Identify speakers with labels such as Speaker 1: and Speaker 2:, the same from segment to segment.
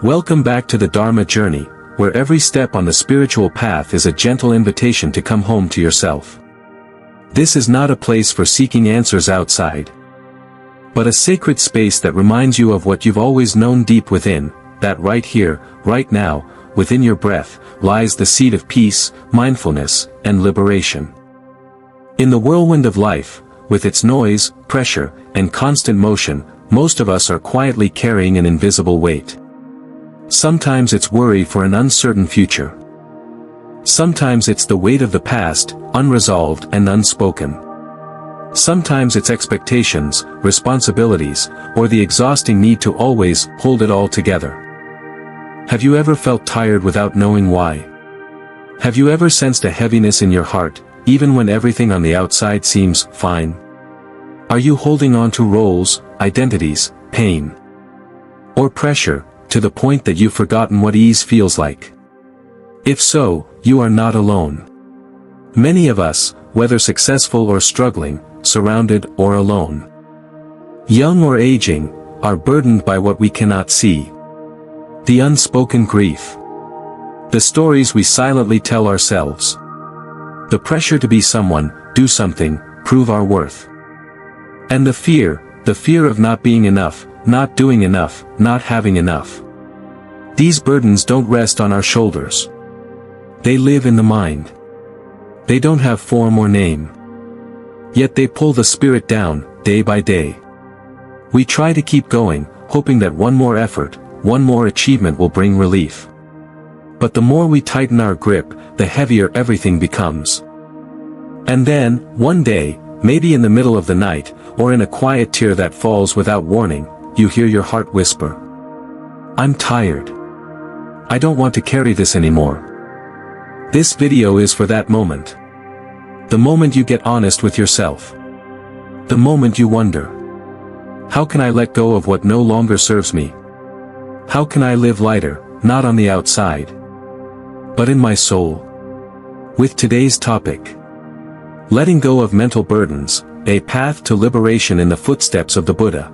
Speaker 1: Welcome back to the Dharma journey, where every step on the spiritual path is a gentle invitation to come home to yourself. This is not a place for seeking answers outside, but a sacred space that reminds you of what you've always known deep within, that right here, right now, within your breath, lies the seed of peace, mindfulness, and liberation. In the whirlwind of life, with its noise, pressure, and constant motion, most of us are quietly carrying an invisible weight. Sometimes it's worry for an uncertain future. Sometimes it's the weight of the past, unresolved and unspoken. Sometimes it's expectations, responsibilities, or the exhausting need to always hold it all together. Have you ever felt tired without knowing why? Have you ever sensed a heaviness in your heart, even when everything on the outside seems fine? Are you holding on to roles, identities, pain, or pressure, to the point that you've forgotten what ease feels like? If so, you are not alone. Many of us, whether successful or struggling, surrounded or alone, young or aging, are burdened by what we cannot see. The unspoken grief. The stories we silently tell ourselves. The pressure to be someone, do something, prove our worth. And the fear of not being enough, not doing enough, not having enough. These burdens don't rest on our shoulders. They live in the mind. They don't have form or name. Yet they pull the spirit down, day by day. We try to keep going, hoping that one more effort, one more achievement will bring relief. But the more we tighten our grip, the heavier everything becomes. And then, one day, maybe in the middle of the night, or in a quiet tear that falls without warning, you hear your heart whisper, "I'm tired. I don't want to carry this anymore." This video is for that moment. The moment you get honest with yourself. The moment you wonder, how can I let go of what no longer serves me? How can I live lighter, not on the outside, but in my soul? With today's topic, letting go of mental burdens, a path to liberation in the footsteps of the Buddha.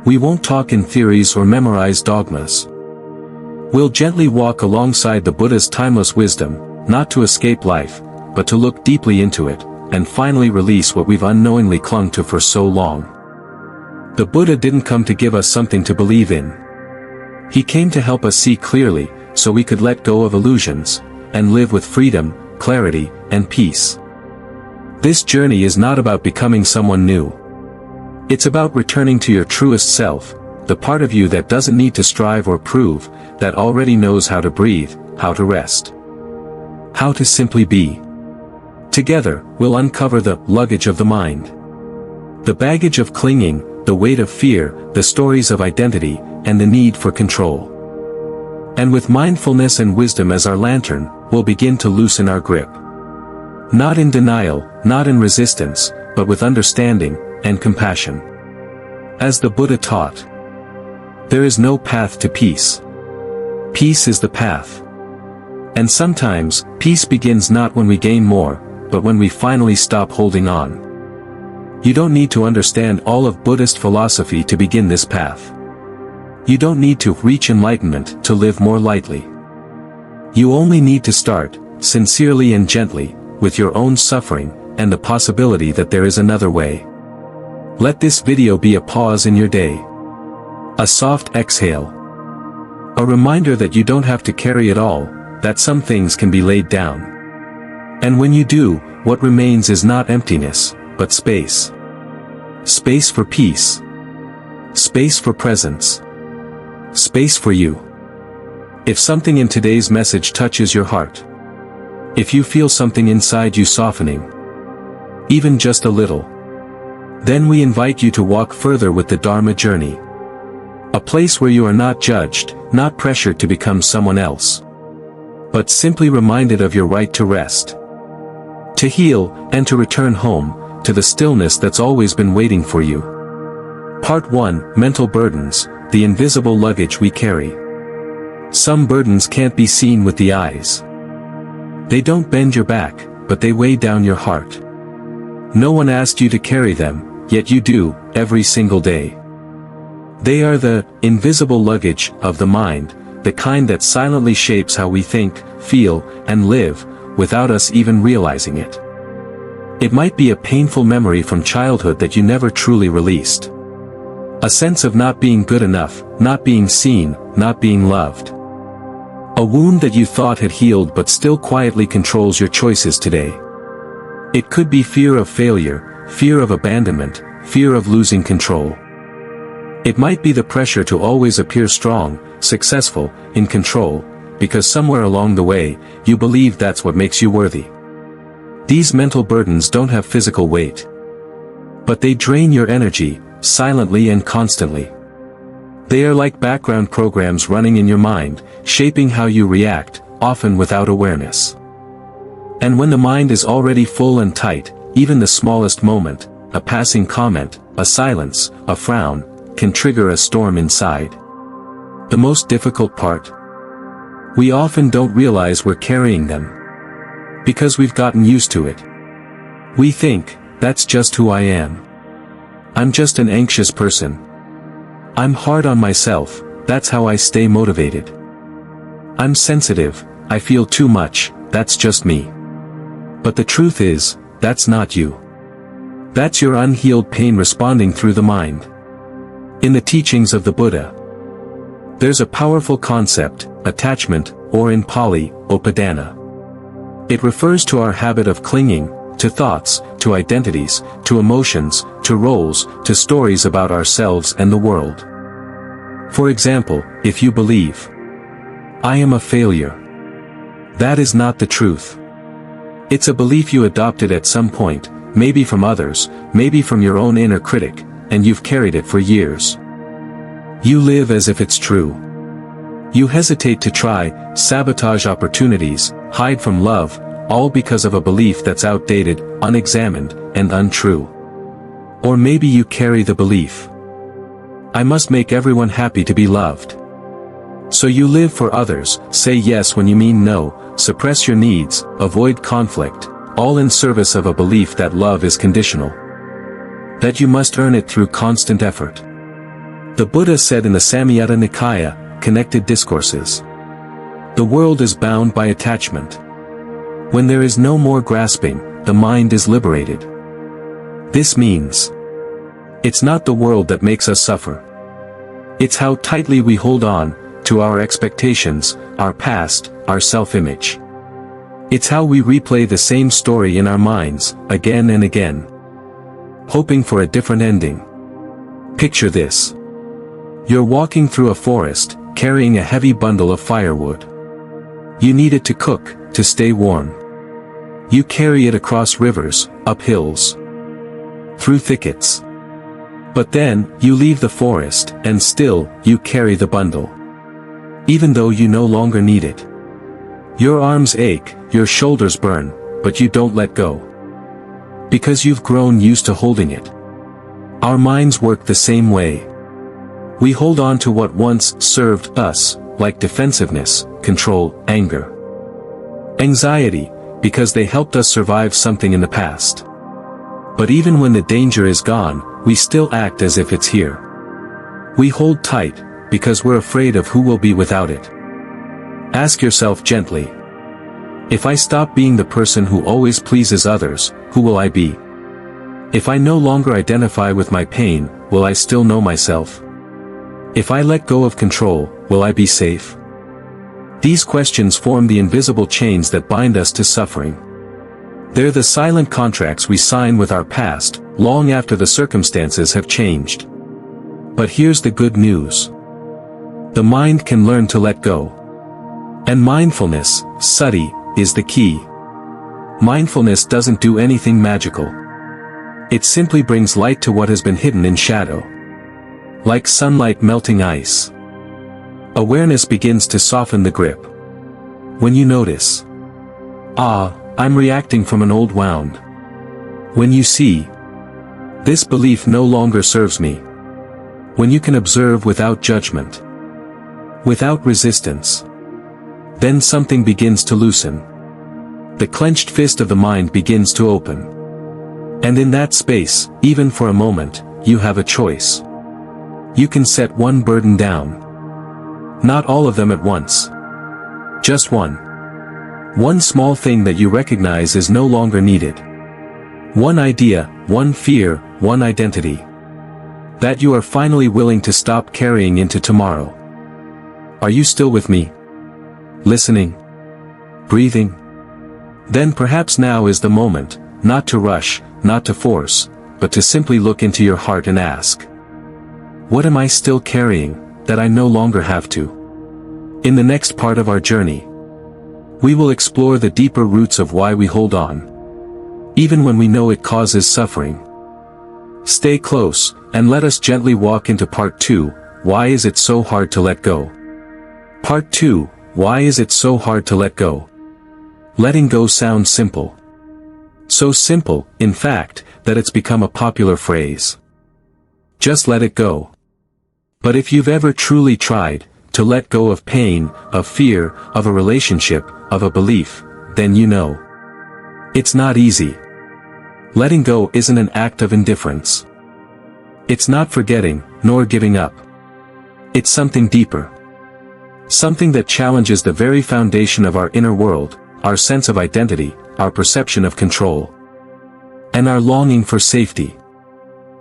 Speaker 1: We won't talk in theories or memorize dogmas. We'll gently walk alongside the Buddha's timeless wisdom, not to escape life, but to look deeply into it, and finally release what we've unknowingly clung to for so long. The Buddha didn't come to give us something to believe in. He came to help us see clearly, so we could let go of illusions, and live with freedom, clarity, and peace. This journey is not about becoming someone new. It's about returning to your truest self, the part of you that doesn't need to strive or prove, that already knows how to breathe, how to rest, how to simply be. Together, we'll uncover the luggage of the mind. The baggage of clinging, the weight of fear, the stories of identity, and the need for control. And with mindfulness and wisdom as our lantern, we'll begin to loosen our grip. Not in denial, not in resistance, but with understanding and compassion. As the Buddha taught, there is no path to peace. Peace is the path. And sometimes, peace begins not when we gain more, but when we finally stop holding on. You don't need to understand all of Buddhist philosophy to begin this path. You don't need to reach enlightenment to live more lightly. You only need to start, sincerely and gently, with your own suffering, and the possibility that there is another way. Let this video be a pause in your day. A soft exhale. A reminder that you don't have to carry it all, that some things can be laid down. And when you do, what remains is not emptiness, but space. Space for peace. Space for presence. Space for you. If something in today's message touches your heart, if you feel something inside you softening, even just a little, then we invite you to walk further with the Dharma journey. A place where you are not judged, not pressured to become someone else, but simply reminded of your right to rest, to heal, and to return home, to the stillness that's always been waiting for you. Part 1, Mental Burdens, the invisible luggage we carry. Some burdens can't be seen with the eyes. They don't bend your back, but they weigh down your heart. No one asked you to carry them, yet you do, every single day. They are the invisible luggage of the mind, the kind that silently shapes how we think, feel, and live, without us even realizing it. It might be a painful memory from childhood that you never truly released. A sense of not being good enough, not being seen, not being loved. A wound that you thought had healed but still quietly controls your choices today. It could be fear of failure, fear of abandonment, fear of losing control. It might be the pressure to always appear strong, successful, in control, because somewhere along the way, you believe that's what makes you worthy. These mental burdens don't have physical weight. But they drain your energy, silently and constantly. They are like background programs running in your mind, shaping how you react, often without awareness. And when the mind is already full and tight, even the smallest moment, a passing comment, a silence, a frown, can trigger a storm inside. The most difficult part? We often don't realize we're carrying them. Because we've gotten used to it. We think, that's just who I am. I'm just an anxious person. I'm hard on myself, that's how I stay motivated. I'm sensitive, I feel too much, that's just me. But the truth is, that's not you. That's your unhealed pain responding through the mind. In the teachings of the Buddha, there's a powerful concept, attachment, or in Pali, upadana. It refers to our habit of clinging, to thoughts, to identities, to emotions, to roles, to stories about ourselves and the world. For example, if you believe, I am a failure. That is not the truth. It's a belief you adopted at some point, maybe from others, maybe from your own inner critic, and you've carried it for years. You live as if it's true. You hesitate to try, sabotage opportunities, hide from love, all because of a belief that's outdated, unexamined, and untrue. Or maybe you carry the belief, I must make everyone happy to be loved. So you live for others, say yes when you mean no, suppress your needs, avoid conflict, all in service of a belief that love is conditional. That you must earn it through constant effort. The Buddha said in the Samyutta Nikaya, Connected Discourses, the world is bound by attachment. When there is no more grasping, the mind is liberated. This means, it's not the world that makes us suffer. It's how tightly we hold on to our expectations, our past, our self-image. It's how we replay the same story in our minds, again and again, hoping for a different ending. Picture this. You're walking through a forest, carrying a heavy bundle of firewood. You need it to cook, to stay warm. You carry it across rivers, up hills, through thickets. But then, you leave the forest, and still, you carry the bundle. Even though you no longer need it. Your arms ache, your shoulders burn, but you don't let go. Because you've grown used to holding it. Our minds work the same way. We hold on to what once served us, like defensiveness, control, anger, anxiety, because they helped us survive something in the past. But even when the danger is gone, we still act as if it's here. We hold tight, because we're afraid of who will be without it. Ask yourself gently. If I stop being the person who always pleases others, who will I be? If I no longer identify with my pain, will I still know myself? If I let go of control, will I be safe? These questions form the invisible chains that bind us to suffering. They're the silent contracts we sign with our past, long after the circumstances have changed. But here's the good news. The mind can learn to let go. And mindfulness, sati, is the key. Mindfulness doesn't do anything magical. It simply brings light to what has been hidden in shadow. Like sunlight melting ice. Awareness begins to soften the grip. When you notice, I'm reacting from an old wound. When you see, this belief no longer serves me. When you can observe without judgment, without resistance, then something begins to loosen. The clenched fist of the mind begins to open. And in that space, even for a moment, you have a choice. You can set one burden down. Not all of them at once. Just one. One small thing that you recognize is no longer needed. One idea, one fear, one identity. That you are finally willing to stop carrying into tomorrow. Are you still with me? Listening? Breathing? Then perhaps now is the moment, not to rush, not to force, but to simply look into your heart and ask, what am I still carrying, that I no longer have to? In the next part of our journey, we will explore the deeper roots of why we hold on, even when we know it causes suffering. Stay close, and let us gently walk into part 2, why is it so hard to let go? Part 2, why is it so hard to let go? Letting go sounds simple. So simple, in fact, that it's become a popular phrase. Just let it go. But if you've ever truly tried to let go of pain, of fear, of a relationship, of a belief, then you know. It's not easy. Letting go isn't an act of indifference. It's not forgetting, nor giving up. It's something deeper. Something that challenges the very foundation of our inner world, our sense of identity, our perception of control, and our longing for safety.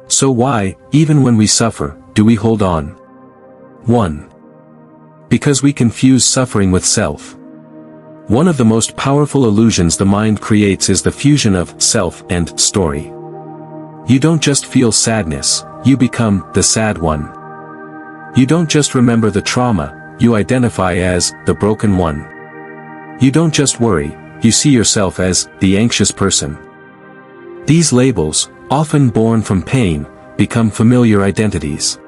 Speaker 1: So why, even when we suffer, do we hold on? 1. Because we confuse suffering with self. One of the most powerful illusions the mind creates is the fusion of self and story. You don't just feel sadness, you become the sad one. You don't just remember the trauma, you identify as the broken one. You don't just worry, you see yourself as the anxious person. These labels, often born from pain, become familiar identities.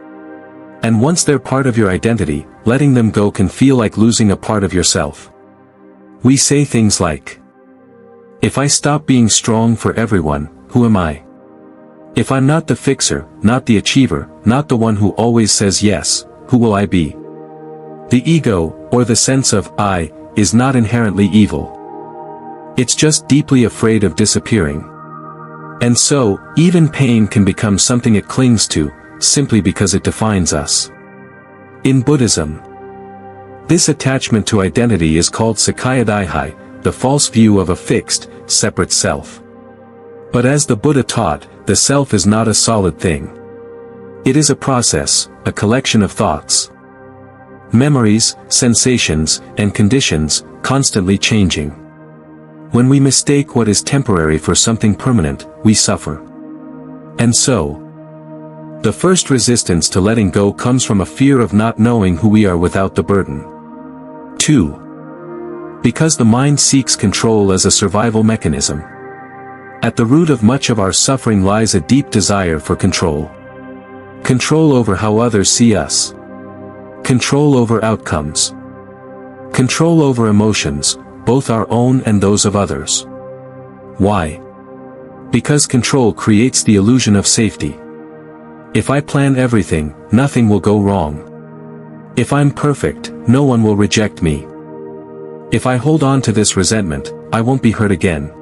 Speaker 1: And once they're part of your identity, letting them go can feel like losing a part of yourself. We say things like, if I stop being strong for everyone, who am I? If I'm not the fixer, not the achiever, not the one who always says yes, who will I be? The ego, or the sense of I, is not inherently evil. It's just deeply afraid of disappearing. And so, even pain can become something it clings to, simply because it defines us. In Buddhism, this attachment to identity is called sakkayadaiha, the false view of a fixed, separate self. But as the Buddha taught, the self is not a solid thing. It is a process, a collection of thoughts, memories, sensations, and conditions, constantly changing. When we mistake what is temporary for something permanent, we suffer. And so, the first resistance to letting go comes from a fear of not knowing who we are without the burden. 2. Because the mind seeks control as a survival mechanism. At the root of much of our suffering lies a deep desire for control. Control over how others see us. Control over outcomes. Control over emotions, both our own and those of others. Why? Because control creates the illusion of safety. If I plan everything, nothing will go wrong. If I'm perfect, no one will reject me. If I hold on to this resentment, I won't be hurt again.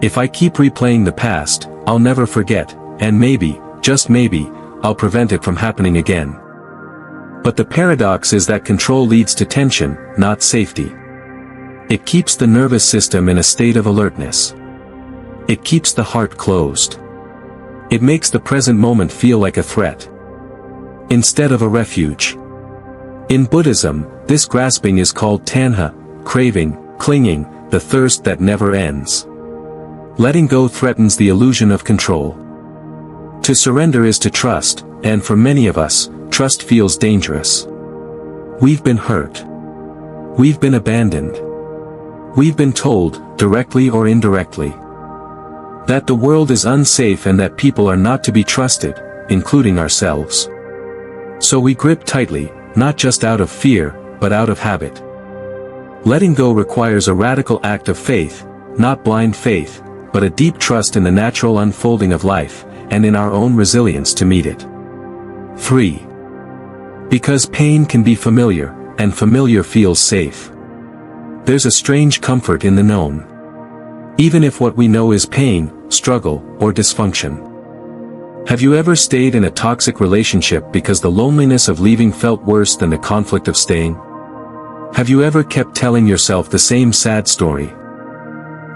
Speaker 1: If I keep replaying the past, I'll never forget, and maybe, just maybe, I'll prevent it from happening again. But the paradox is that control leads to tension, not safety. It keeps the nervous system in a state of alertness. It keeps the heart closed. It makes the present moment feel like a threat, instead of a refuge. In Buddhism, this grasping is called tanha, craving, clinging, the thirst that never ends. Letting go threatens the illusion of control. To surrender is to trust, and for many of us, trust feels dangerous. We've been hurt. We've been abandoned. We've been told, directly or indirectly, that the world is unsafe and that people are not to be trusted, including ourselves. So we grip tightly, not just out of fear, but out of habit. Letting go requires a radical act of faith, not blind faith, but a deep trust in the natural unfolding of life, and in our own resilience to meet it. 3. Because pain can be familiar, and familiar feels safe. There's a strange comfort in the known. Even if what we know is pain, struggle, or dysfunction. Have you ever stayed in a toxic relationship because the loneliness of leaving felt worse than the conflict of staying? Have you ever kept telling yourself the same sad story,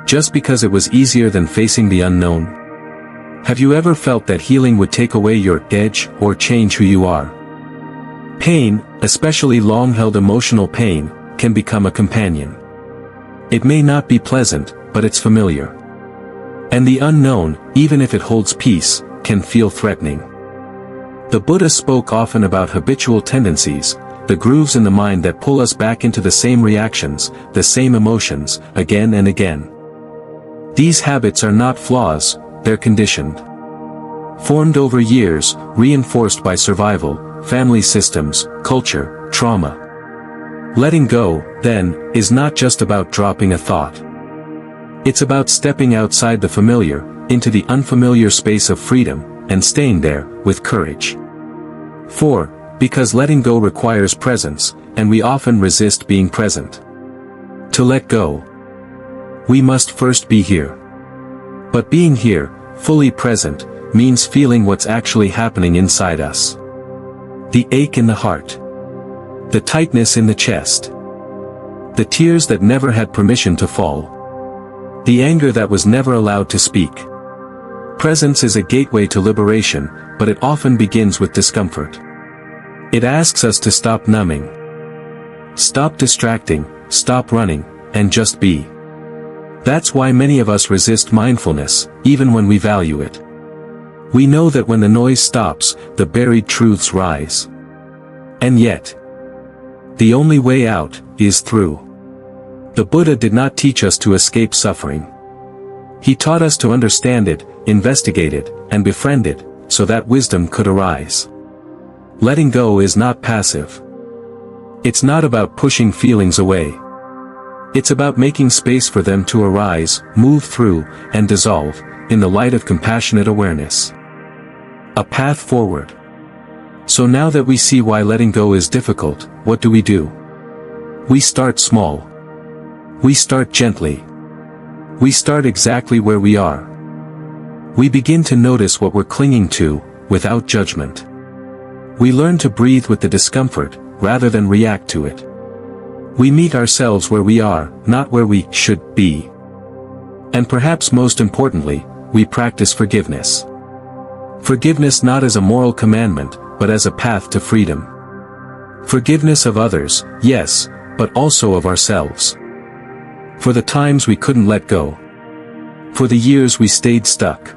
Speaker 1: just because it was easier than facing the unknown? Have you ever felt that healing would take away your edge or change who you are? Pain, especially long-held emotional pain, can become a companion. It may not be pleasant, but it's familiar. And the unknown, even if it holds peace, can feel threatening. The Buddha spoke often about habitual tendencies, the grooves in the mind that pull us back into the same reactions, the same emotions, again and again. These habits are not flaws, they're conditioned. Formed over years, reinforced by survival, family systems, culture, trauma. Letting go, then, is not just about dropping a thought. It's about stepping outside the familiar, into the unfamiliar space of freedom, and staying there, with courage. 4. Because letting go requires presence, and we often resist being present. To let go, we must first be here. But being here, fully present, means feeling what's actually happening inside us. The ache in the heart. The tightness in the chest. The tears that never had permission to fall. The anger that was never allowed to speak. Presence is a gateway to liberation, but it often begins with discomfort. It asks us to stop numbing. Stop distracting, stop running, and just be. That's why many of us resist mindfulness, even when we value it. We know that when the noise stops, the buried truths rise. And yet, the only way out is through. The Buddha did not teach us to escape suffering. He taught us to understand it, investigate it, and befriend it, so that wisdom could arise. Letting go is not passive. It's not about pushing feelings away. It's about making space for them to arise, move through, and dissolve, in the light of compassionate awareness. A path forward. So now that we see why letting go is difficult, what do? We start small. We start gently. We start exactly where we are. We begin to notice what we're clinging to, without judgment. We learn to breathe with the discomfort, rather than react to it. We meet ourselves where we are, not where we should be. And perhaps most importantly, we practice forgiveness. Forgiveness not as a moral commandment, but as a path to freedom. Forgiveness of others, yes, but also of ourselves. For the times we couldn't let go. For the years we stayed stuck.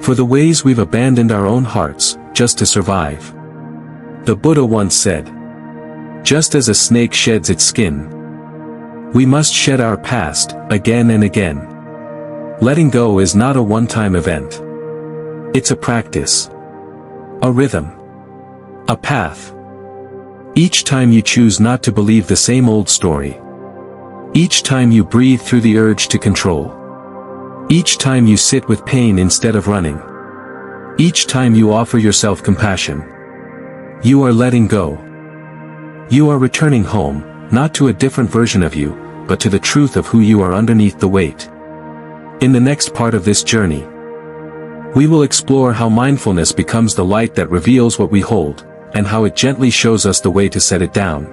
Speaker 1: For the ways we've abandoned our own hearts, just to survive. The Buddha once said, "Just as a snake sheds its skin, we must shed our past, again and again." Letting go is not a one-time event. It's a practice. A rhythm. A path. Each time you choose not to believe the same old story. Each time you breathe through the urge to control. Each time you sit with pain instead of running. Each time you offer yourself compassion. You are letting go. You are returning home, not to a different version of you, but to the truth of who you are underneath the weight. In the next part of this journey, we will explore how mindfulness becomes the light that reveals what we hold, and how it gently shows us the way to set it down.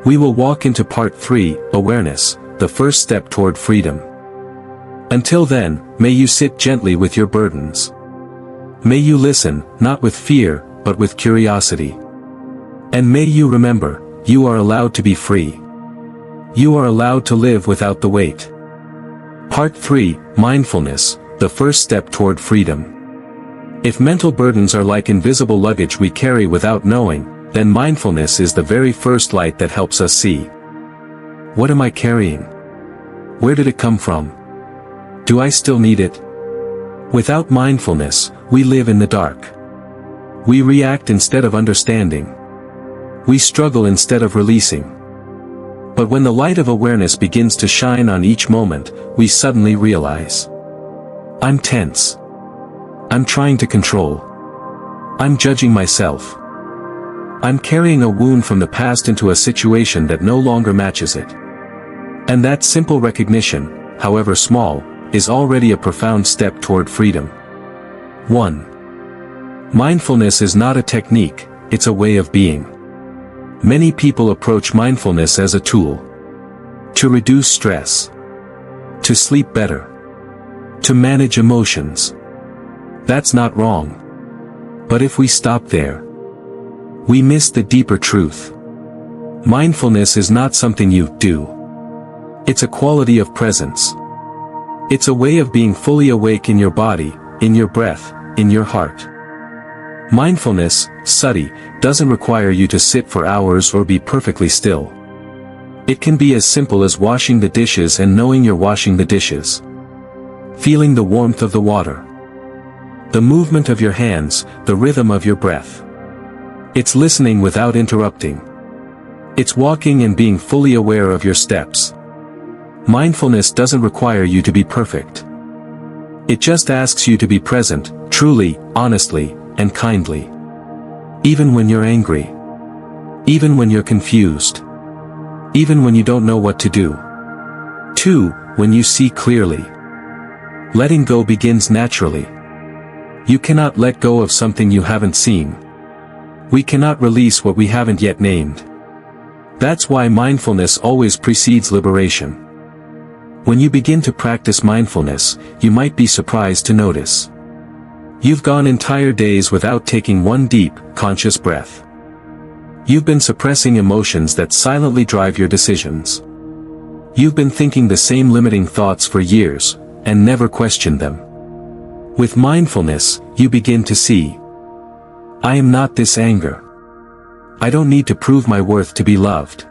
Speaker 1: We will walk into part 3, awareness, the first step toward freedom. Until then, may you sit gently with your burdens. May you listen, not with fear, but with curiosity. And may you remember, you are allowed to be free. You are allowed to live without the weight. Part 3, mindfulness, the first step toward freedom. If mental burdens are like invisible luggage we carry without knowing, then mindfulness is the very first light that helps us see. What am I carrying? Where did it come from? Do I still need it? Without mindfulness, we live in the dark. We react instead of understanding. We struggle instead of releasing. But when the light of awareness begins to shine on each moment, we suddenly realize. I'm tense. I'm trying to control. I'm judging myself. I'm carrying a wound from the past into a situation that no longer matches it. And that simple recognition, however small, is already a profound step toward freedom. 1. Mindfulness is not a technique, it's a way of being. Many people approach mindfulness as a tool to reduce stress, to sleep better, to manage emotions. That's not wrong. But if we stop there, we miss the deeper truth. Mindfulness is not something you do. It's a quality of presence. It's a way of being fully awake in your body, in your breath, in your heart. Mindfulness, sati, doesn't require you to sit for hours or be perfectly still. It can be as simple as washing the dishes and knowing you're washing the dishes. Feeling the warmth of the water, the movement of your hands, the rhythm of your breath. It's listening without interrupting. It's walking and being fully aware of your steps. Mindfulness doesn't require you to be perfect. It just asks you to be present, truly, honestly, and kindly. Even when you're angry. Even when you're confused. Even when you don't know what to do. 2. When you see clearly. Letting go begins naturally. You cannot let go of something you haven't seen. We cannot release what we haven't yet named. That's why mindfulness always precedes liberation. When you begin to practice mindfulness, you might be surprised to notice you've gone entire days without taking one deep, conscious breath. You've been suppressing emotions that silently drive your decisions. You've been thinking the same limiting thoughts for years, and never questioned them. With mindfulness, you begin to see, I am not this anger. I don't need to prove my worth to be loved.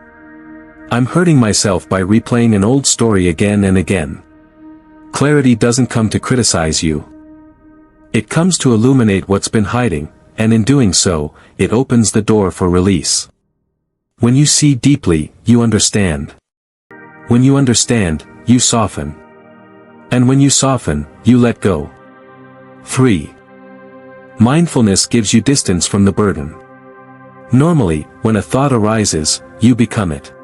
Speaker 1: I'm hurting myself by replaying an old story again and again. Clarity doesn't come to criticize you. It comes to illuminate what's been hiding, and in doing so, it opens the door for release. When you see deeply, you understand. When you understand, you soften. And when you soften, you let go. 3. Mindfulness gives you distance from the burden. Normally, when a thought arises, you become it.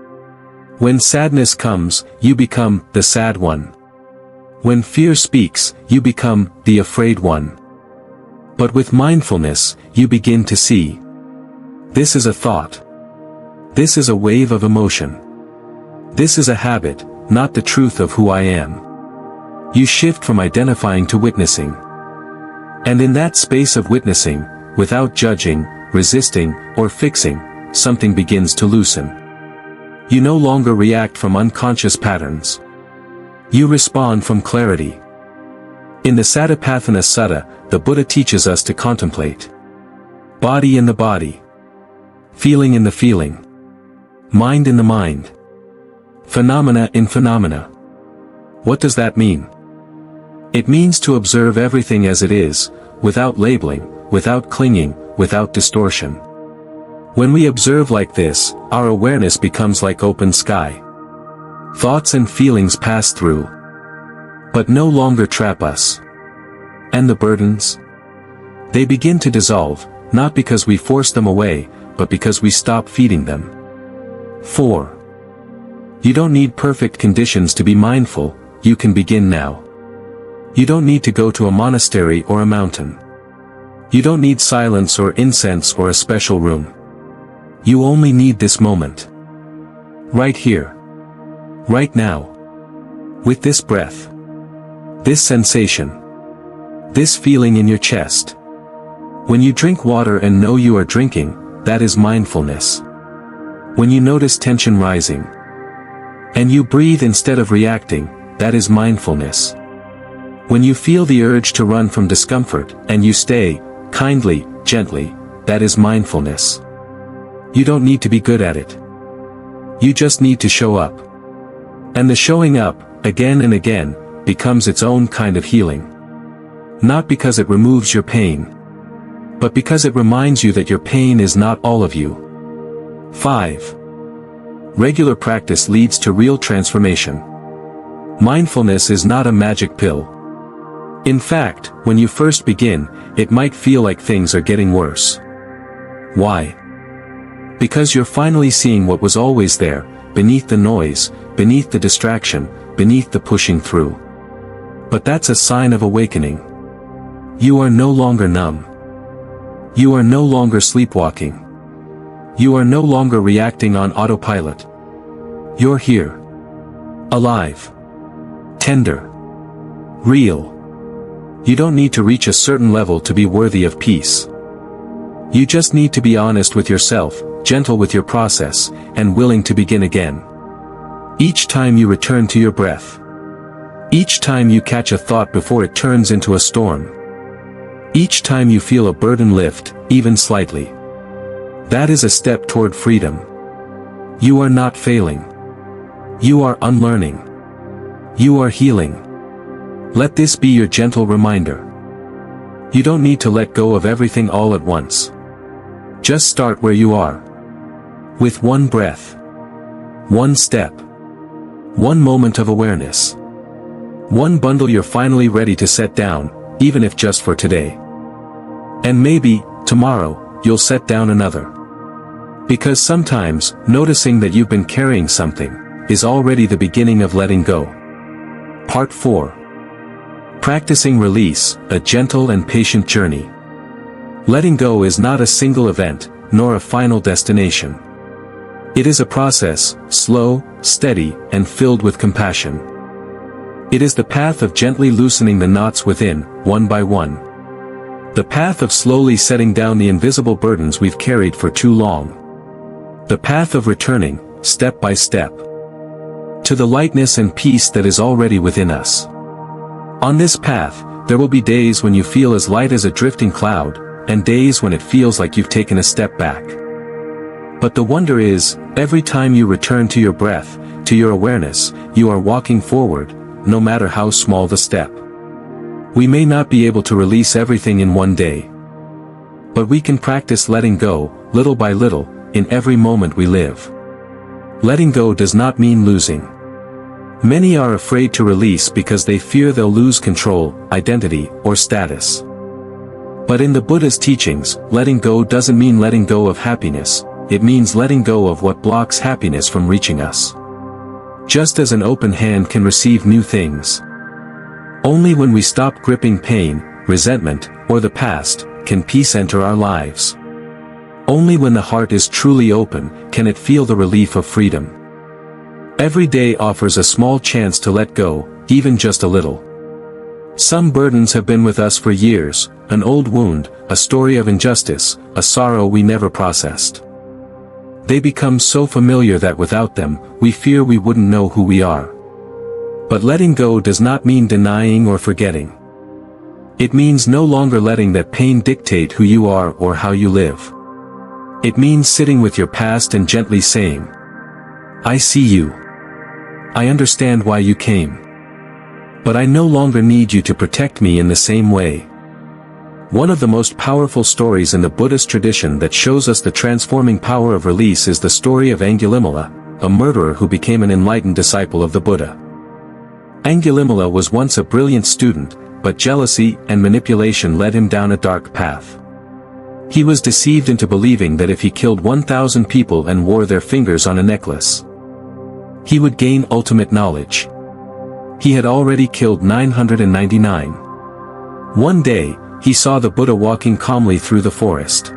Speaker 1: When sadness comes, you become the sad one. When fear speaks, you become the afraid one. But with mindfulness, you begin to see. This is a thought. This is a wave of emotion. This is a habit, not the truth of who I am. You shift from identifying to witnessing. And in that space of witnessing, without judging, resisting, or fixing, something begins to loosen. You no longer react from unconscious patterns. You respond from clarity. In the Satipatthana Sutta, the Buddha teaches us to contemplate body in the body, feeling in the feeling, mind in the mind, phenomena in phenomena. What does that mean? It means to observe everything as it is, without labeling, without clinging, without distortion. When we observe like this, our awareness becomes like open sky. Thoughts and feelings pass through, but no longer trap us. And the burdens? They begin to dissolve, not because we force them away, but because we stop feeding them. 4. You don't need perfect conditions to be mindful, you can begin now. You don't need to go to a monastery or a mountain. You don't need silence or incense or a special room. You only need this moment. Right here. Right now. With this breath. This sensation. This feeling in your chest. When you drink water and know you are drinking, that is mindfulness. When you notice tension rising, and you breathe instead of reacting, that is mindfulness. When you feel the urge to run from discomfort, and you stay, kindly, gently, that is mindfulness. You don't need to be good at it. You just need to show up. And the showing up, again and again, becomes its own kind of healing. Not because it removes your pain, but because it reminds you that your pain is not all of you. 5. Regular practice leads to real transformation. Mindfulness is not a magic pill. In fact, when you first begin, it might feel like things are getting worse. Why? Because you're finally seeing what was always there, beneath the noise, beneath the distraction, beneath the pushing through. But that's a sign of awakening. You are no longer numb. You are no longer sleepwalking. You are no longer reacting on autopilot. You're here. Alive. Tender. Real. You don't need to reach a certain level to be worthy of peace. You just need to be honest with yourself, gentle with your process, and willing to begin again. Each time you return to your breath. Each time you catch a thought before it turns into a storm. Each time you feel a burden lift, even slightly. That is a step toward freedom. You are not failing. You are unlearning. You are healing. Let this be your gentle reminder. You don't need to let go of everything all at once. Just start where you are. With one breath. One step. One moment of awareness. One bundle you're finally ready to set down, even if just for today. And maybe, tomorrow, you'll set down another. Because sometimes, noticing that you've been carrying something, is already the beginning of letting go. Part 4. Practicing release, a gentle and patient journey. Letting go is not a single event, nor a final destination. It is a process, slow, steady, and filled with compassion. It is the path of gently loosening the knots within, one by one. The path of slowly setting down the invisible burdens we've carried for too long. The path of returning, step by step, to the lightness and peace that is already within us. On this path, there will be days when you feel as light as a drifting cloud, and days when it feels like you've taken a step back. But the wonder is, every time you return to your breath, to your awareness, you are walking forward, no matter how small the step. We may not be able to release everything in one day. But we can practice letting go, little by little, in every moment we live. Letting go does not mean losing. Many are afraid to release because they fear they'll lose control, identity, or status. But in the Buddha's teachings, letting go doesn't mean letting go of happiness, it means letting go of what blocks happiness from reaching us. Just as an open hand can receive new things. Only when we stop gripping pain, resentment, or the past, can peace enter our lives. Only when the heart is truly open, can it feel the relief of freedom. Every day offers a small chance to let go, even just a little. Some burdens have been with us for years, an old wound, a story of injustice, a sorrow we never processed. They become so familiar that without them, we fear we wouldn't know who we are. But letting go does not mean denying or forgetting. It means no longer letting that pain dictate who you are or how you live. It means sitting with your past and gently saying, I see you. I understand why you came. But I no longer need you to protect me in the same way. One of the most powerful stories in the Buddhist tradition that shows us the transforming power of release is the story of Angulimala, a murderer who became an enlightened disciple of the Buddha. Angulimala was once a brilliant student, but jealousy and manipulation led him down a dark path. He was deceived into believing that if he killed 1,000 people and wore their fingers on a necklace, he would gain ultimate knowledge. He had already killed 999. One day, he saw the Buddha walking calmly through the forest.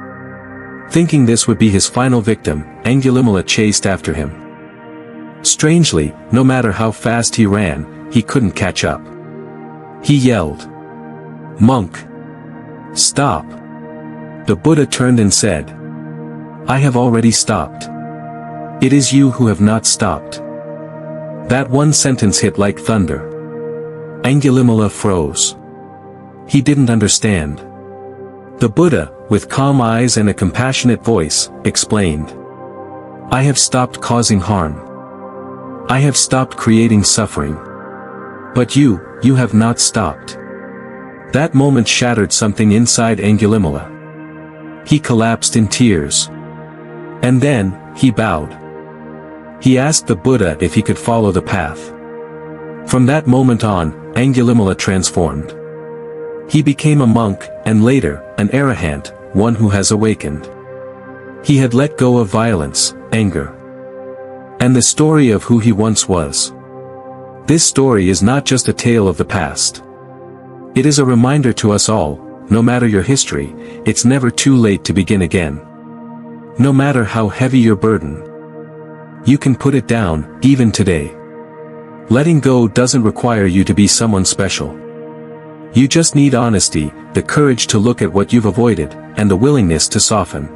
Speaker 1: Thinking this would be his final victim, Angulimala chased after him. Strangely, no matter how fast he ran, he couldn't catch up. He yelled, "Monk! Stop!" The Buddha turned and said, "I have already stopped. It is you who have not stopped." That one sentence hit like thunder. Angulimala froze. He didn't understand. The Buddha, with calm eyes and a compassionate voice, explained, "I have stopped causing harm. I have stopped creating suffering. But you have not stopped." That moment shattered something inside Angulimala. He collapsed in tears. And then, he bowed. He asked the Buddha if he could follow the path. From that moment on, Angulimala transformed. He became a monk, and later, an arahant, one who has awakened. He had let go of violence, anger, and the story of who he once was. This story is not just a tale of the past. It is a reminder to us all, no matter your history, it's never too late to begin again. No matter how heavy your burden, you can put it down, even today. Letting go doesn't require you to be someone special. You just need honesty, the courage to look at what you've avoided, and the willingness to soften.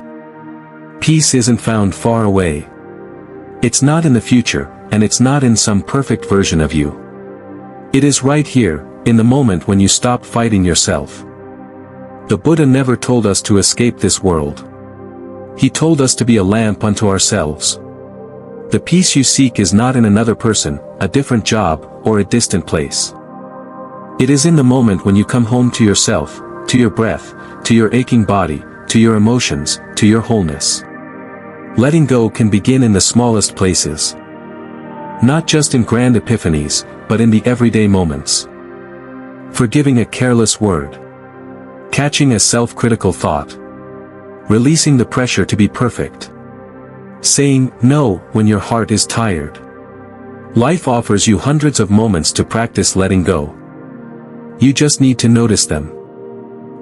Speaker 1: Peace isn't found far away. It's not in the future, and it's not in some perfect version of you. It is right here, in the moment when you stop fighting yourself. The Buddha never told us to escape this world. He told us to be a lamp unto ourselves. The peace you seek is not in another person, a different job, or a distant place. It is in the moment when you come home to yourself, to your breath, to your aching body, to your emotions, to your wholeness. Letting go can begin in the smallest places. Not just in grand epiphanies, but in the everyday moments. Forgiving a careless word. Catching a self-critical thought. Releasing the pressure to be perfect. Saying no when your heart is tired. Life offers you hundreds of moments to practice letting go. You just need to notice them.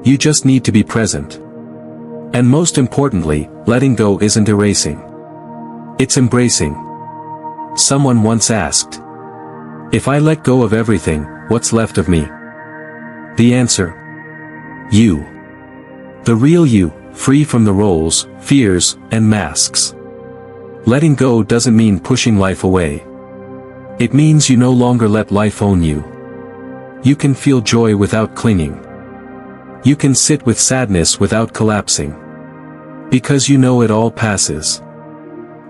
Speaker 1: You just need to be present. And most importantly, letting go isn't erasing. It's embracing. Someone once asked, "If I let go of everything, what's left of me?" The answer: you. The real you, free from the roles, fears, and masks. Letting go doesn't mean pushing life away. It means you no longer let life own you. You can feel joy without clinging. You can sit with sadness without collapsing. Because you know it all passes.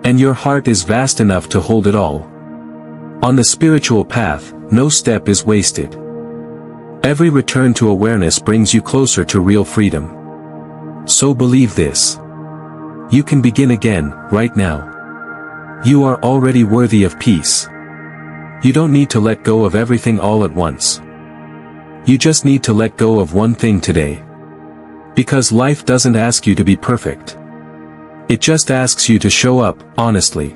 Speaker 1: And your heart is vast enough to hold it all. On the spiritual path, no step is wasted. Every return to awareness brings you closer to real freedom. So believe this. You can begin again, right now. You are already worthy of peace. You don't need to let go of everything all at once. You just need to let go of one thing today. Because life doesn't ask you to be perfect. It just asks you to show up, honestly.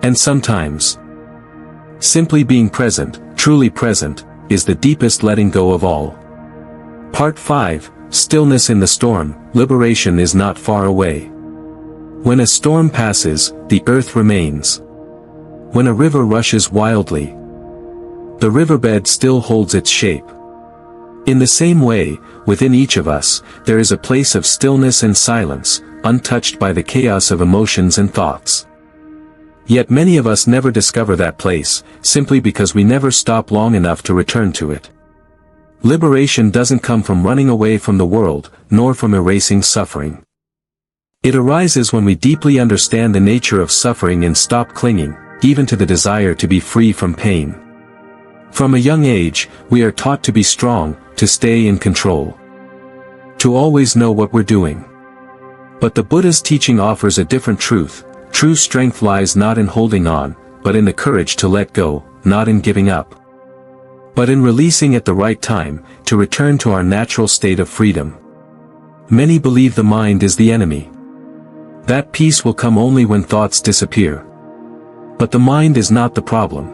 Speaker 1: And sometimes, simply being present, truly present, is the deepest letting go of all. Part 5, Stillness in the Storm, Liberation is not far away. When a storm passes, the earth remains. When a river rushes wildly, the riverbed still holds its shape. In the same way, within each of us, there is a place of stillness and silence, untouched by the chaos of emotions and thoughts. Yet many of us never discover that place, simply because we never stop long enough to return to it. Liberation doesn't come from running away from the world, nor from erasing suffering. It arises when we deeply understand the nature of suffering and stop clinging, even to the desire to be free from pain. From a young age, we are taught to be strong, to stay in control. To always know what we're doing. But the Buddha's teaching offers a different truth. True strength lies not in holding on, but in the courage to let go, not in giving up, but in releasing at the right time, to return to our natural state of freedom. Many believe the mind is the enemy. That peace will come only when thoughts disappear. But the mind is not the problem.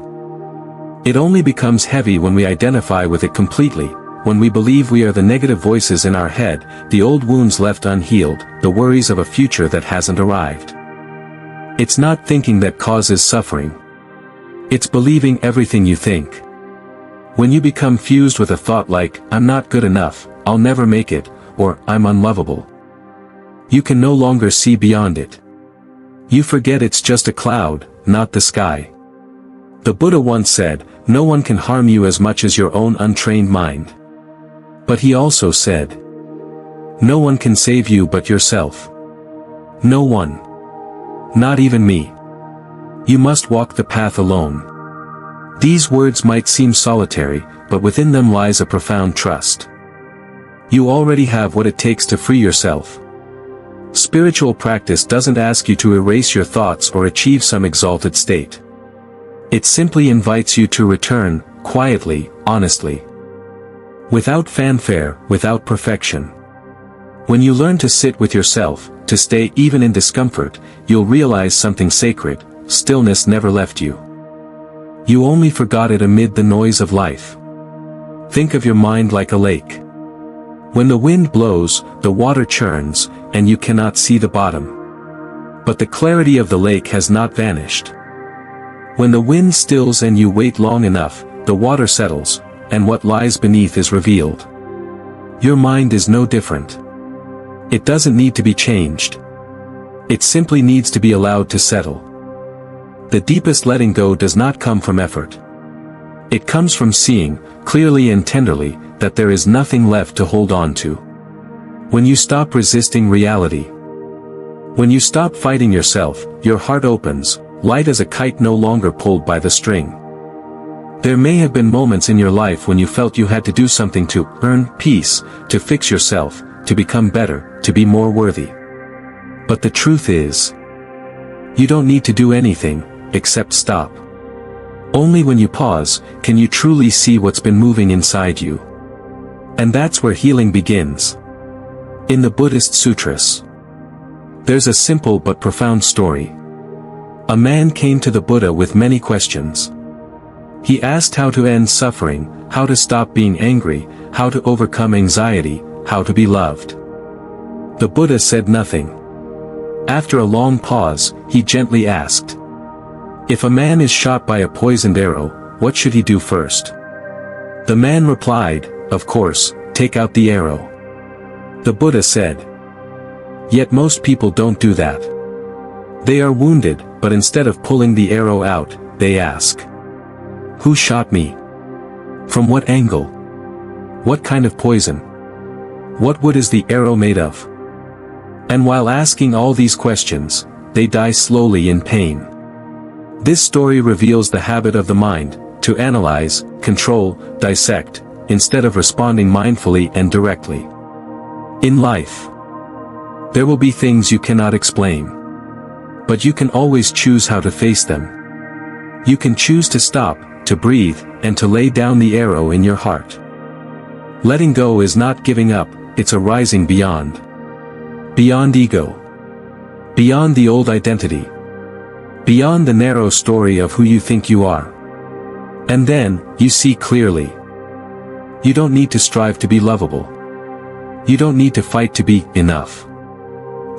Speaker 1: It only becomes heavy when we identify with it completely, when we believe we are the negative voices in our head, the old wounds left unhealed, the worries of a future that hasn't arrived. It's not thinking that causes suffering. It's believing everything you think. When you become fused with a thought like, "I'm not good enough, I'll never make it," or "I'm unlovable," you can no longer see beyond it. You forget it's just a cloud, not the sky. The Buddha once said, "No one can harm you as much as your own untrained mind." But he also said, "No one can save you but yourself. No one. Not even me. You must walk the path alone." These words might seem solitary, but within them lies a profound trust. You already have what it takes to free yourself. Spiritual practice doesn't ask you to erase your thoughts or achieve some exalted state. It simply invites you to return, quietly, honestly. Without fanfare, without perfection. When you learn to sit with yourself, to stay even in discomfort, you'll realize something sacred. Stillness never left you. You only forgot it amid the noise of life. Think of your mind like a lake. When the wind blows, the water churns, and you cannot see the bottom. But the clarity of the lake has not vanished. When the wind stills and you wait long enough, the water settles, and what lies beneath is revealed. Your mind is no different. It doesn't need to be changed. It simply needs to be allowed to settle. The deepest letting go does not come from effort. It comes from seeing, clearly and tenderly, that there is nothing left to hold on to. When you stop resisting reality, when you stop fighting yourself, your heart opens, light as a kite no longer pulled by the string. There may have been moments in your life when you felt you had to do something to earn peace, to fix yourself, to become better, to be more worthy. But the truth is, you don't need to do anything, except stop. Only when you pause, can you truly see what's been moving inside you. And that's where healing begins. In the Buddhist sutras, there's a simple but profound story. A man came to the Buddha with many questions. He asked how to end suffering, how to stop being angry, how to overcome anxiety, how to be loved. The Buddha said nothing. After a long pause, he gently asked, "If a man is shot by a poisoned arrow, what should he do first?" The man replied, "Of course, take out the arrow." The Buddha said, "Yet most people don't do that. They are wounded, but instead of pulling the arrow out, they ask, 'Who shot me? From what angle? What kind of poison? What wood is the arrow made of?' And while asking all these questions, they die slowly in pain." This story reveals the habit of the mind, to analyze, control, dissect, instead of responding mindfully and directly. In life, there will be things you cannot explain. But you can always choose how to face them. You can choose to stop, to breathe, and to lay down the arrow in your heart. Letting go is not giving up, it's a rising beyond. Beyond ego. Beyond the old identity. Beyond the narrow story of who you think you are. And then, you see clearly. You don't need to strive to be lovable. You don't need to fight to be enough.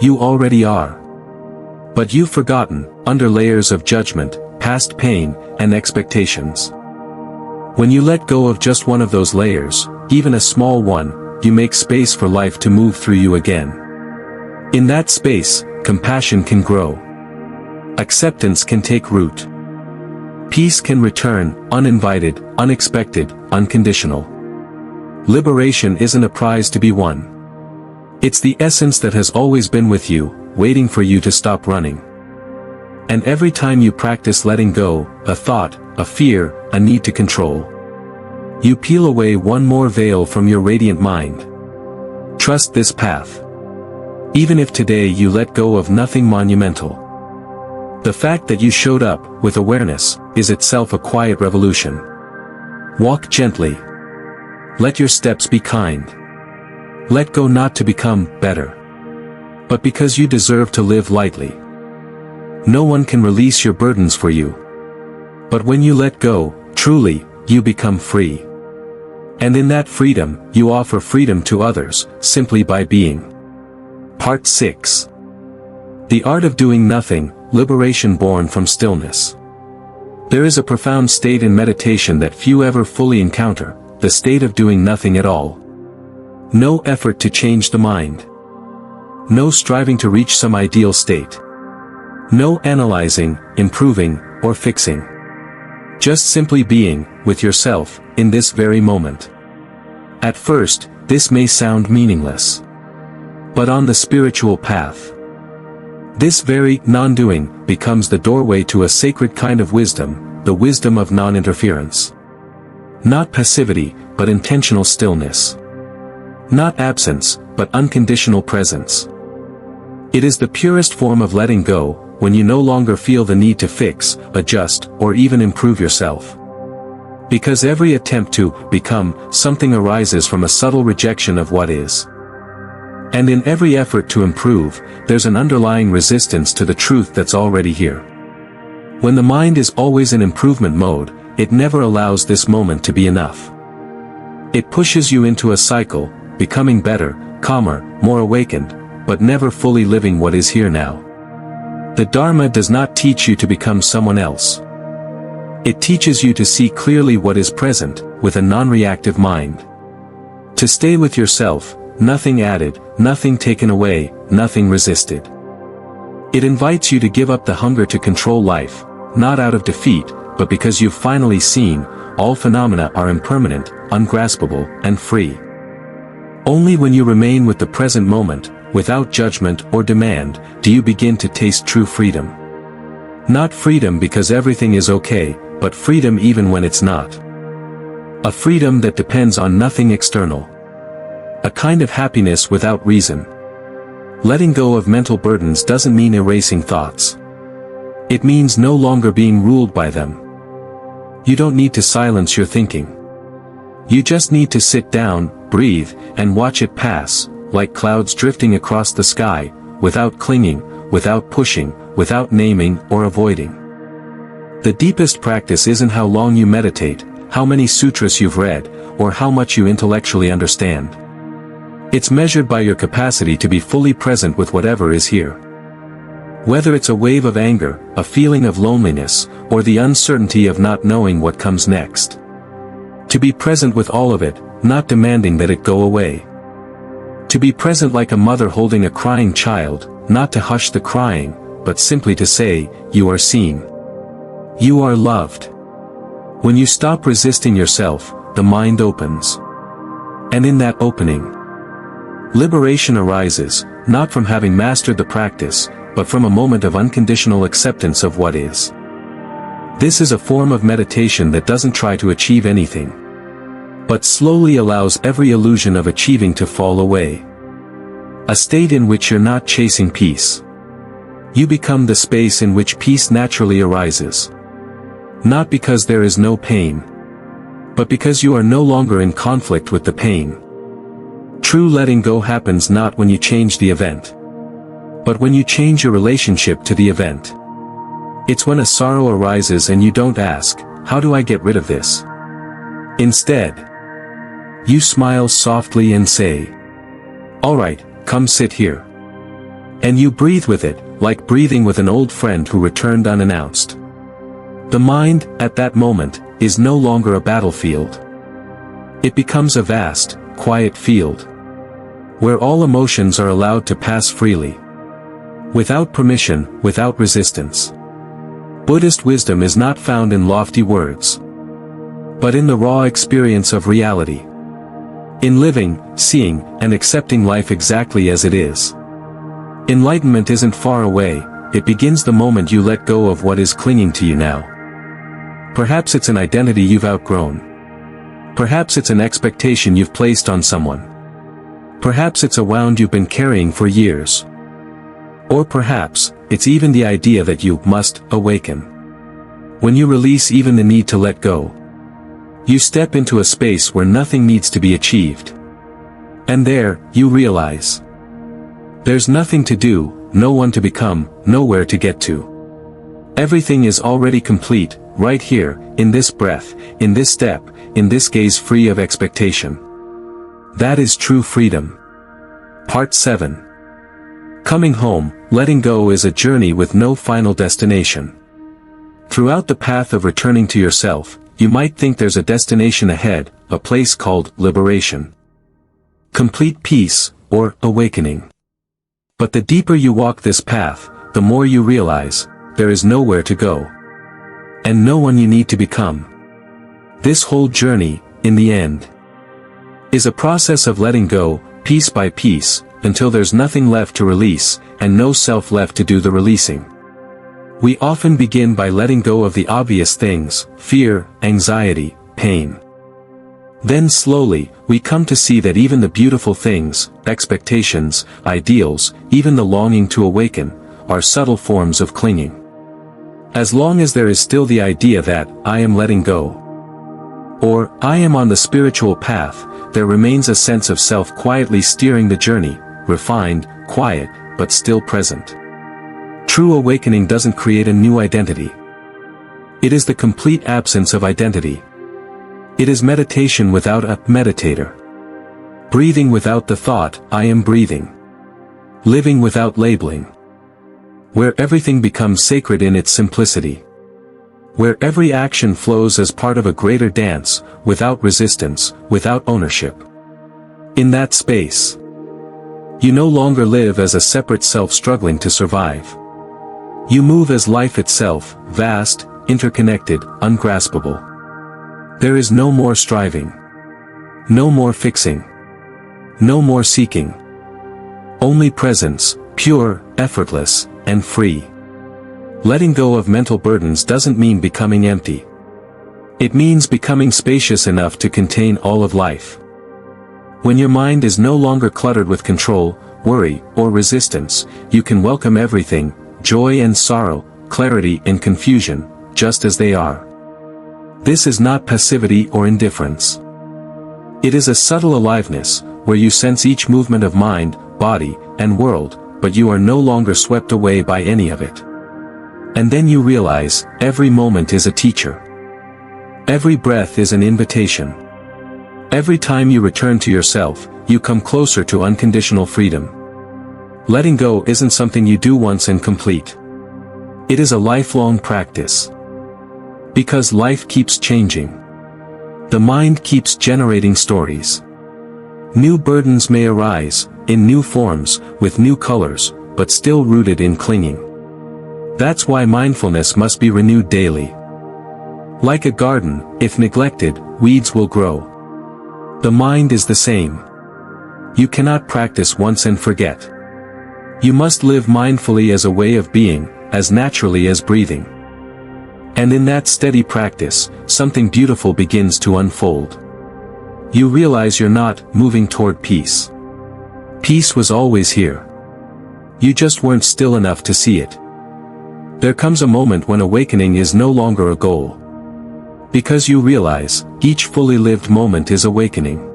Speaker 1: You already are. But you've forgotten, under layers of judgment, past pain, and expectations. When you let go of just one of those layers, even a small one, you make space for life to move through you again. In that space, compassion can grow. Acceptance can take root. Peace can return, uninvited, unexpected, unconditional. Liberation isn't a prize to be won. It's the essence that has always been with you, waiting for you to stop running. And every time you practice letting go, a thought, a fear, a need to control, you peel away one more veil from your radiant mind. Trust this path. Even if today you let go of nothing monumental. The fact that you showed up, with awareness, is itself a quiet revolution. Walk gently. Let your steps be kind. Let go not to become better, but because you deserve to live lightly. No one can release your burdens for you. But when you let go, truly, you become free. And in that freedom, you offer freedom to others, simply by being. Part 6. The Art of Doing Nothing, Liberation Born from Stillness. There is a profound state in meditation that few ever fully encounter, the state of doing nothing at all. No effort to change the mind. No striving to reach some ideal state. No analyzing, improving, or fixing. Just simply being, with yourself, in this very moment. At first, this may sound meaningless. But on the spiritual path, this very non-doing becomes the doorway to a sacred kind of wisdom, the wisdom of non-interference. Not passivity, but intentional stillness. Not absence, but unconditional presence. It is the purest form of letting go, when you no longer feel the need to fix, adjust, or even improve yourself. Because every attempt to become something arises from a subtle rejection of what is. And in every effort to improve, there's an underlying resistance to the truth that's already here. When the mind is always in improvement mode, it never allows this moment to be enough. It pushes you into a cycle, becoming better, calmer, more awakened, but never fully living what is here now. The Dharma does not teach you to become someone else. It teaches you to see clearly what is present, with a non-reactive mind. To stay with yourself, nothing added, nothing taken away, nothing resisted. It invites you to give up the hunger to control life, not out of defeat, but because you've finally seen, all phenomena are impermanent, ungraspable, and free. Only when you remain with the present moment, without judgment or demand, do you begin to taste true freedom. Not freedom because everything is okay, but freedom even when it's not. A freedom that depends on nothing external. A kind of happiness without reason. Letting go of mental burdens doesn't mean erasing thoughts. It means no longer being ruled by them. You don't need to silence your thinking. You just need to sit down, breathe, and watch it pass, like clouds drifting across the sky, without clinging, without pushing, without naming or avoiding. The deepest practice isn't how long you meditate, how many sutras you've read, or how much you intellectually understand. It's measured by your capacity to be fully present with whatever is here. Whether it's a wave of anger, a feeling of loneliness, or the uncertainty of not knowing what comes next. To be present with all of it, not demanding that it go away. To be present like a mother holding a crying child, not to hush the crying, but simply to say, you are seen. You are loved. When you stop resisting yourself, the mind opens. And in that opening, liberation arises, not from having mastered the practice, but from a moment of unconditional acceptance of what is. This is a form of meditation that doesn't try to achieve anything, but slowly allows every illusion of achieving to fall away. A state in which you're not chasing peace. You become the space in which peace naturally arises. Not because there is no pain, but because you are no longer in conflict with the pain. True letting go happens not when you change the event, but when you change your relationship to the event. It's when a sorrow arises and you don't ask, how do I get rid of this? Instead, you smile softly and say, alright, come sit here. And you breathe with it, like breathing with an old friend who returned unannounced. The mind, at that moment, is no longer a battlefield. It becomes a vast, quiet field, where all emotions are allowed to pass freely. Without permission, without resistance. Buddhist wisdom is not found in lofty words, but in the raw experience of reality. In living, seeing, and accepting life exactly as it is. Enlightenment isn't far away, it begins the moment you let go of what is clinging to you now. Perhaps it's an identity you've outgrown. Perhaps it's an expectation you've placed on someone. Perhaps it's a wound you've been carrying for years. Or perhaps, it's even the idea that you must awaken. When you release even the need to let go, you step into a space where nothing needs to be achieved. And there, you realize, there's nothing to do, no one to become, nowhere to get to. Everything is already complete, right here, in this breath, in this step, in this gaze free of expectation. That is true freedom. Part 7. Coming home, letting go is a journey with no final destination. Throughout the path of returning to yourself, you might think there's a destination ahead, a place called liberation. Complete peace, or awakening. But the deeper you walk this path, the more you realize, there is nowhere to go. And no one you need to become. This whole journey, in the end, is a process of letting go, piece by piece, until there's nothing left to release, and no self left to do the releasing. We often begin by letting go of the obvious things, fear, anxiety, pain. Then slowly, we come to see that even the beautiful things, expectations, ideals, even the longing to awaken, are subtle forms of clinging. As long as there is still the idea that, I am letting go, or, I am on the spiritual path, there remains a sense of self quietly steering the journey, refined, quiet, but still present. True awakening doesn't create a new identity. It is the complete absence of identity. It is meditation without a meditator. Breathing without the thought, I am breathing. Living without labeling. Where everything becomes sacred in its simplicity. Where every action flows as part of a greater dance, without resistance, without ownership. In that space, you no longer live as a separate self struggling to survive. You move as life itself, vast, interconnected, ungraspable. There is no more striving. No more fixing. No more seeking. Only presence, pure, effortless, and free. Letting go of mental burdens doesn't mean becoming empty. It means becoming spacious enough to contain all of life. When your mind is no longer cluttered with control, worry, or resistance, you can welcome everything, joy and sorrow, clarity and confusion, just as they are. This is not passivity or indifference. It is a subtle aliveness, where you sense each movement of mind, body, and world, but you are no longer swept away by any of it. And then you realize, every moment is a teacher. Every breath is an invitation. Every time you return to yourself, you come closer to unconditional freedom. Letting go isn't something you do once and complete. It is a lifelong practice. Because life keeps changing. The mind keeps generating stories. New burdens may arise, in new forms, with new colors, but still rooted in clinging. That's why mindfulness must be renewed daily. Like a garden, if neglected, weeds will grow. The mind is the same. You cannot practice once and forget. You must live mindfully as a way of being, as naturally as breathing. And in that steady practice, something beautiful begins to unfold. You realize you're not moving toward peace. Peace was always here. You just weren't still enough to see it. There comes a moment when awakening is no longer a goal. Because you realize, each fully lived moment is awakening.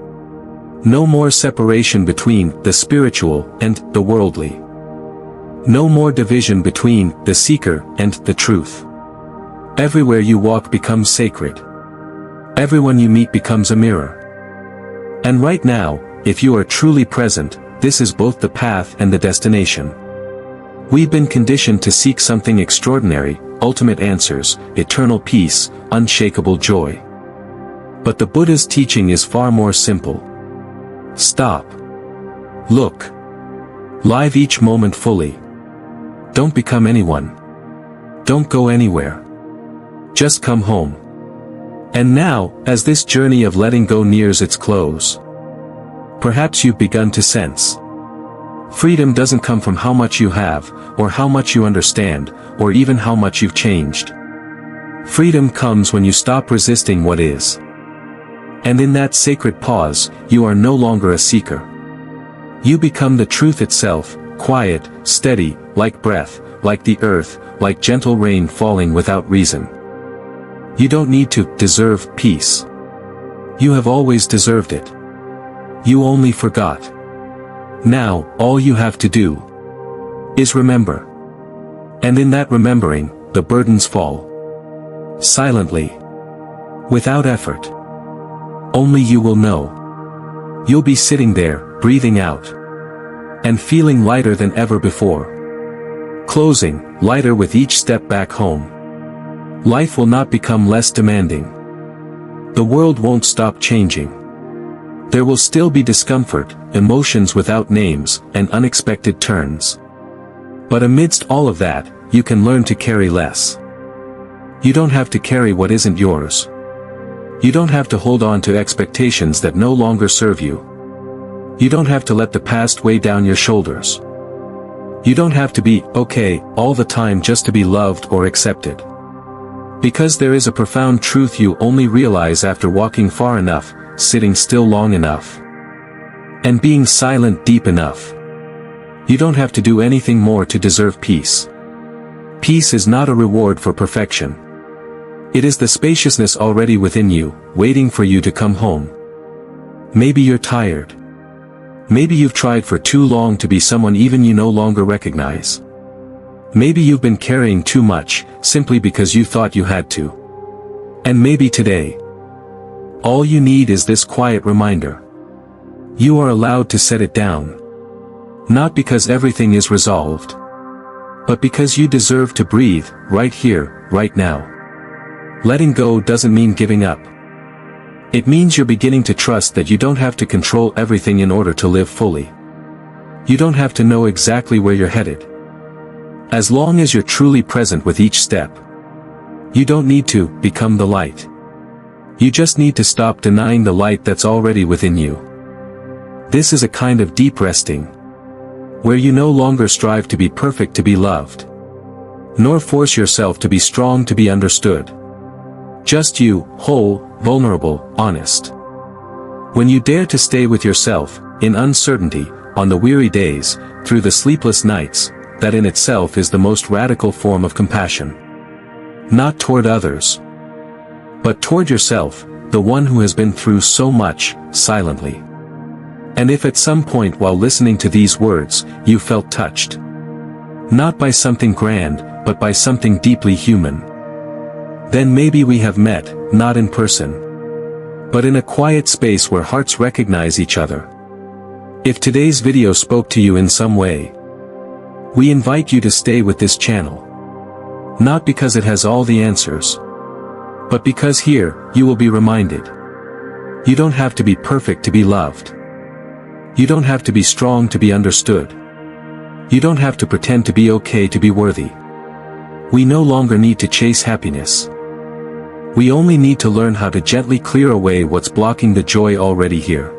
Speaker 1: No more separation between the spiritual and the worldly. No more division between the seeker and the truth. Everywhere you walk becomes sacred. Everyone you meet becomes a mirror. And right now, if you are truly present, this is both the path and the destination. We've been conditioned to seek something extraordinary, ultimate answers, eternal peace, unshakable joy. But the Buddha's teaching is far more simple. Stop. Look. Live each moment fully. Don't become anyone. Don't go anywhere. Just come home. And now, as this journey of letting go nears its close, perhaps you've begun to sense. Freedom doesn't come from how much you have, or how much you understand, or even how much you've changed. Freedom comes when you stop resisting what is. And in that sacred pause, you are no longer a seeker. You become the truth itself, quiet, steady, like breath, like the earth, like gentle rain falling without reason. You don't need to deserve peace. You have always deserved it. You only forgot. Now, all you have to do is remember. And in that remembering, the burdens fall. Silently. Without effort. Only you will know. You'll be sitting there, breathing out. And feeling lighter than ever before. Closing, lighter with each step back home. Life will not become less demanding. The world won't stop changing. There will still be discomfort, emotions without names, and unexpected turns. But amidst all of that, you can learn to carry less. You don't have to carry what isn't yours. You don't have to hold on to expectations that no longer serve you. You don't have to let the past weigh down your shoulders. You don't have to be okay all the time just to be loved or accepted. Because there is a profound truth you only realize after walking far enough, sitting still long enough, and being silent deep enough. You don't have to do anything more to deserve peace. Peace is not a reward for perfection. It is the spaciousness already within you, waiting for you to come home. Maybe you're tired. Maybe you've tried for too long to be someone even you no longer recognize. Maybe you've been carrying too much, simply because you thought you had to. And maybe today, all you need is this quiet reminder. You are allowed to set it down. Not because everything is resolved, but because you deserve to breathe, right here, right now. Letting go doesn't mean giving up. It means you're beginning to trust that you don't have to control everything in order to live fully. You don't have to know exactly where you're headed. As long as you're truly present with each step. You don't need to become the light. You just need to stop denying the light that's already within you. This is a kind of deep resting, where you no longer strive to be perfect to be loved, nor force yourself to be strong to be understood. Just you, whole, vulnerable, honest. When you dare to stay with yourself, in uncertainty, on the weary days, through the sleepless nights, that in itself is the most radical form of compassion. Not toward others, but toward yourself, the one who has been through so much, silently. And if at some point while listening to these words, you felt touched, not by something grand, but by something deeply human, then maybe we have met, not in person, but in a quiet space where hearts recognize each other. If today's video spoke to you in some way, we invite you to stay with this channel. Not because it has all the answers, but because here, you will be reminded. You don't have to be perfect to be loved. You don't have to be strong to be understood. You don't have to pretend to be okay to be worthy. We no longer need to chase happiness. We only need to learn how to gently clear away what's blocking the joy already here.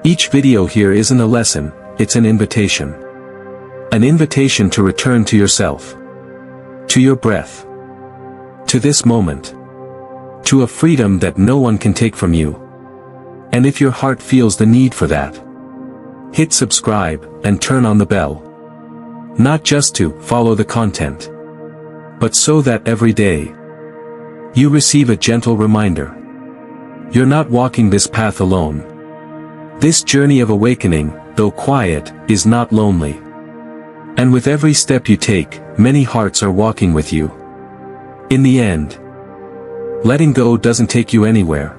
Speaker 1: Each video here isn't a lesson, it's an invitation. An invitation to return to yourself. To your breath. To this moment. To a freedom that no one can take from you. And if your heart feels the need for that, hit subscribe and turn on the bell. Not just to follow the content, but so that every day you receive a gentle reminder. You're not walking this path alone. This journey of awakening, though quiet, is not lonely. And with every step you take, many hearts are walking with you. In the end, letting go doesn't take you anywhere.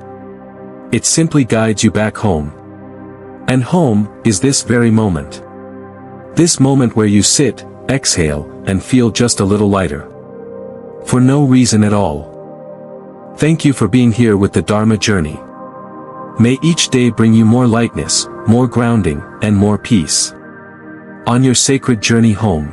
Speaker 1: It simply guides you back home. And home is this very moment. This moment where you sit, exhale, and feel just a little lighter. For no reason at all. Thank you for being here with the Dharma journey. May each day bring you more lightness, more grounding, and more peace. On your sacred journey home.